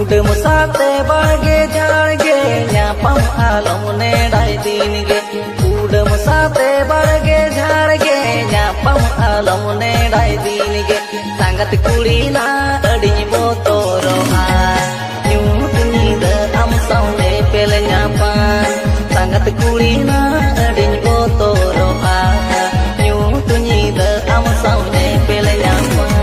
कुडम साते बागे झाड़गे न्यापम आलम ने डाई दिन गे कुडम साते बागे झाड़गे न्यापम आलम ने डाई दिन गे संगत कुड़ी ना अड़ी बोतोरो न्यूट नींद हम सौने पेल न्यापान संगत कुड़ी ना अड़ी बोतोरो न्यूट नींद हम सौने पेल न्यापान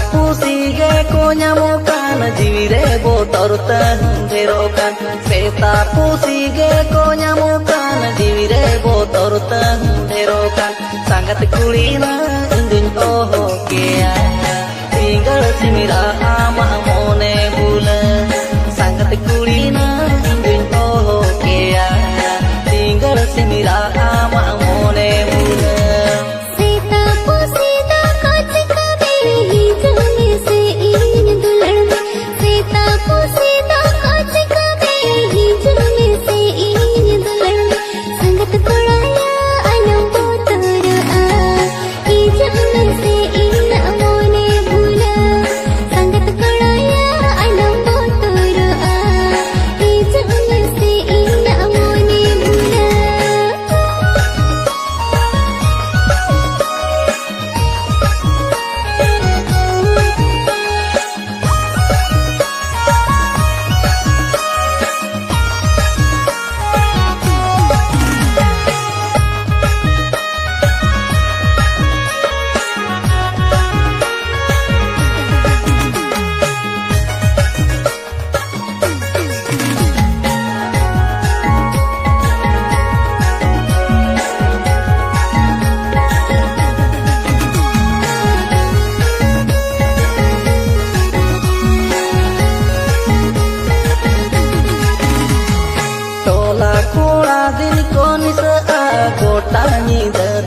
Pusige ko nyamukan jire botor tenggerokan Seta pusige ko nyamukan jire botor tenggerokan Sangat kulina indun toho kea Tinggal simira ama mone bula Sangat kulina indun toho kea Tinggal simira ama mone bula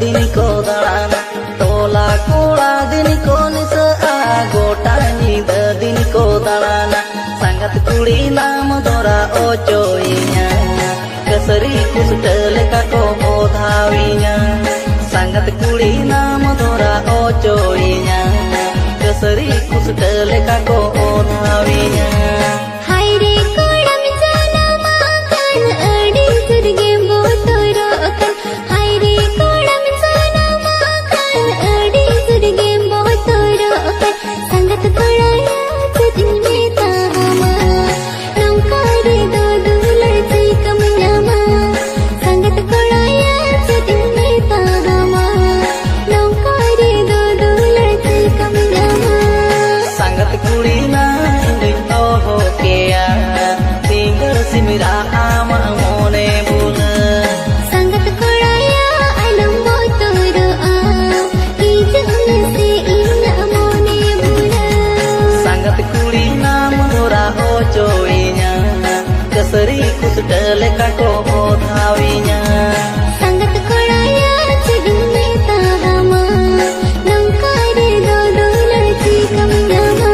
दिन को दड़ाना टोला कोड़ा दिन को निसा गोटा नींद दिन को दड़ाना संगत कुड़ी नाम दोरा ओ चोइया कसरी कुसटल का को ओधाविया संगत कुड़ी नाम दोरा ओ चोइया कसरी कुसटल का को ओधाविया Simira ama mone bula Sangat koraya alam botoro Hijau se ina mone bula Sangat kulina mura ocoinya Keseri kusudale kako odhawinya Sangat koraya cedune tahama Nangkare dodo laci kamnyama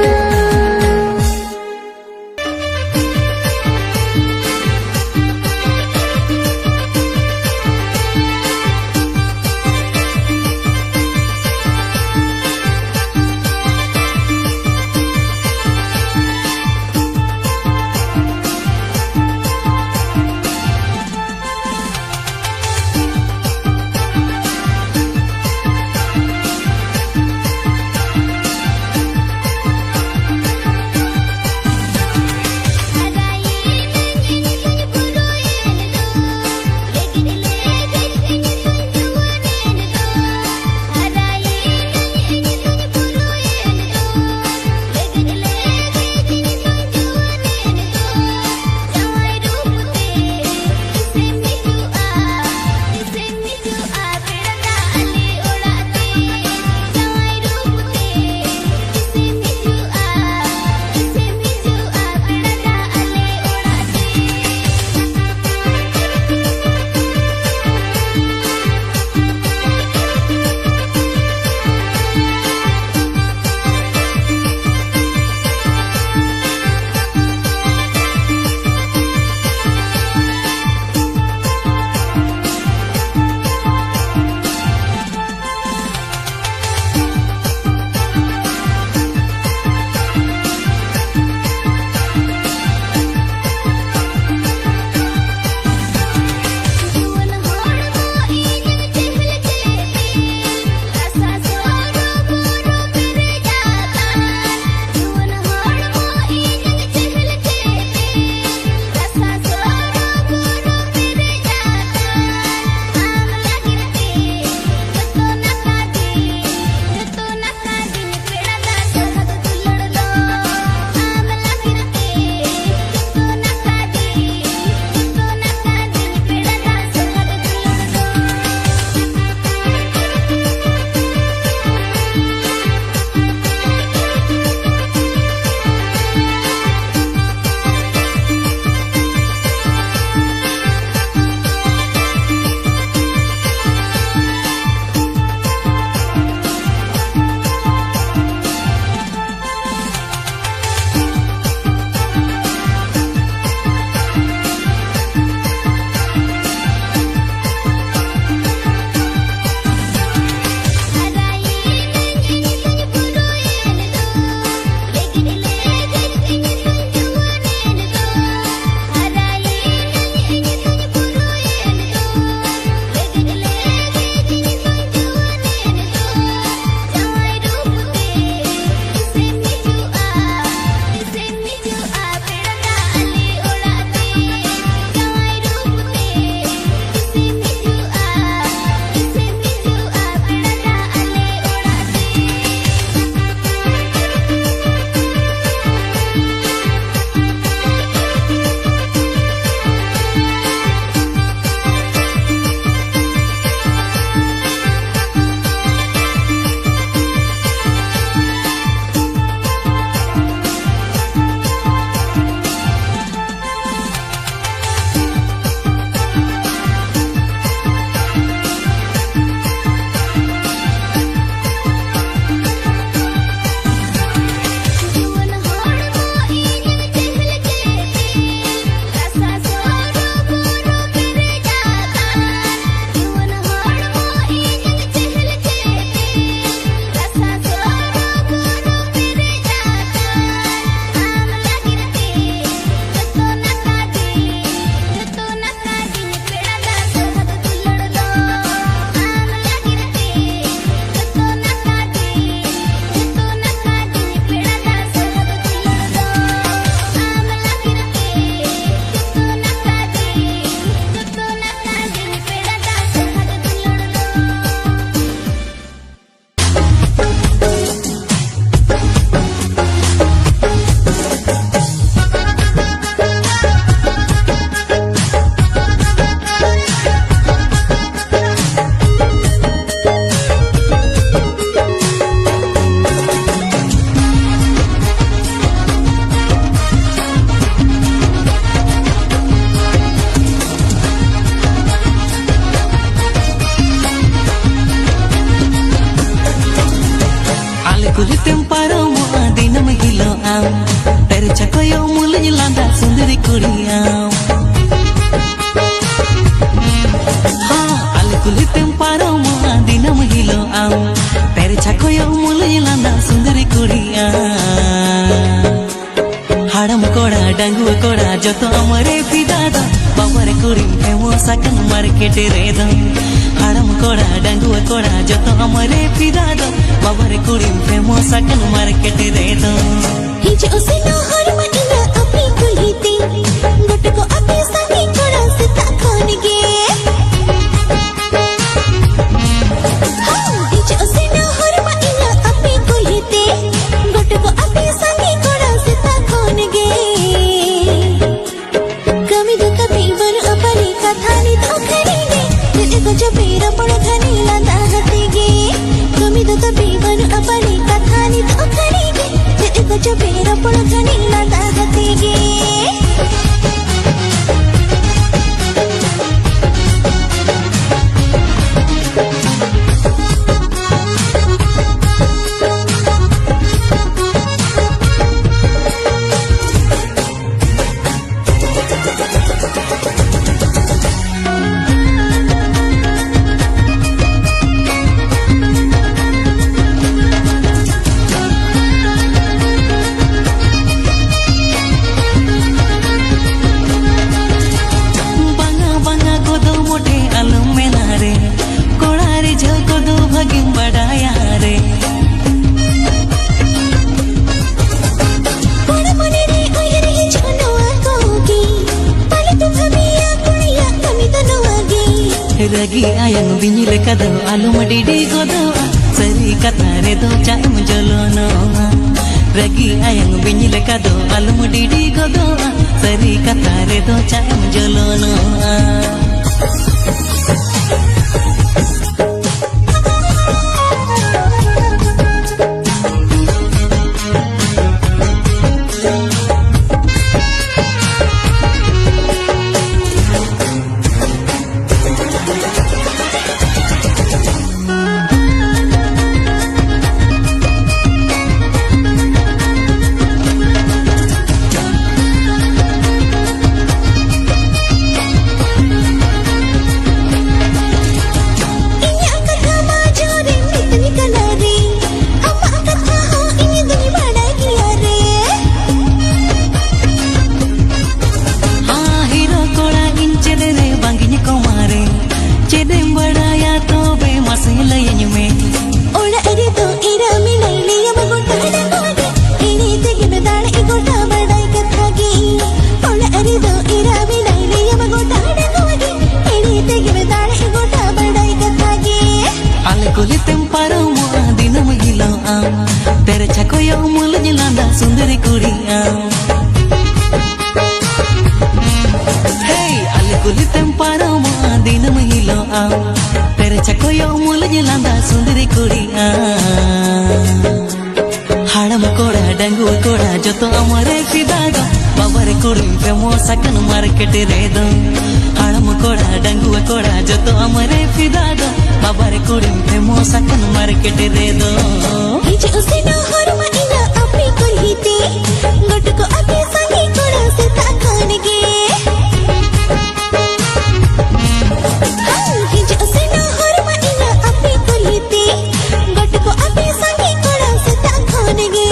तेरे चकोयो मुलज लांदा सुंदरी कुड़िया हाँ आले कुली तेम्पारो मुआ दिनम हिलो आम तेरे चकोयो मुलज लांदा सुंदरी कुड़िया हाड़म कोड़ा डंगुआ कोड़ा जो तो अमरे फिदादा बाबरे कुड़ी फेमस अकन मार्केट रेदा हाड़म कोड़ा डंगुआ कोड़ा जो तो अमरे फिदादा बाबरे कुड़ी फेमस अकन मार्केट रेदा हिज उसे न हरमा इना अपनी कुलीते गोट को अपने संगी कोड़ा से ताकोन गे हिज उसे न हरमा इना अपनी कुलीते गोट को अपने संगी कोड़ा से ताकोन गे कमी दो कभी वन अपनी कथानी तो करेंगे तेरे को जो बेरा पड़ घनी लांदा हतेगे कमी दो कभी वन अपनी कथानी तो करेंगे तेरे को जो बेरा पड़ घनी लांदा हतेगे रगी आयंग बिनिले कदो आलू मडीडी गोदो सरी कथा रे दो चाम जलोनो रगी आयंग बिनिले कदो आलू मडीडी गोदो सरी कथा रे दो चाम जलोनो कुली तेम्पारो मुआ दिनम हिलो आम तेरे चकोयो मुलज लांदा सुंदरी कुड़िया हे आले कुली तेम्पारो मुआ दिनम हिलो आम तेरे चकोयो मुलज लांदा सुंदरी कुड़िया हाड़म कोड़ा डंगुआ कोड़ा जो तो अमरे फिदादा बाबरे कुड़ी फेमस अकन मार्केट रेदा हाड़म कोड़ा डंगुआ कोड़ा जो तो अमरे फिदादा बाबरे कुड़ी फेमस अकन मार्केट रेदा हिज उसे न हरमा इना अपनी कुलीते गोट को अपने संगी कोड़ा से ताकोन गे हिज उसे न हरमा इना अपनी कुलीते गोट को अपने संगी कोड़ा से ताकोन गे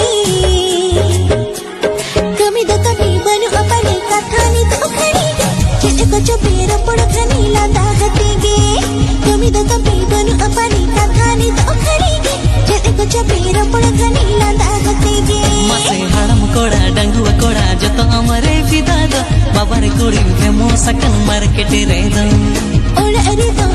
कमी दो कभी बनु अपनी कथानी तो खरीगे जेते को जो बेरा पड़ घनी लांदा हतेगे कमी दो कभी बनु अपनी कथानी तो खरीगे जेते को जो बेरा पड़ घनी लांदा हतेगे मसे हाड़म कोड़ा डंगुआ कोड़ा जो तो अमरे फिदादा बाबरे कुड़ी फेमस अकन मार्केट रेदा ओला अरे तो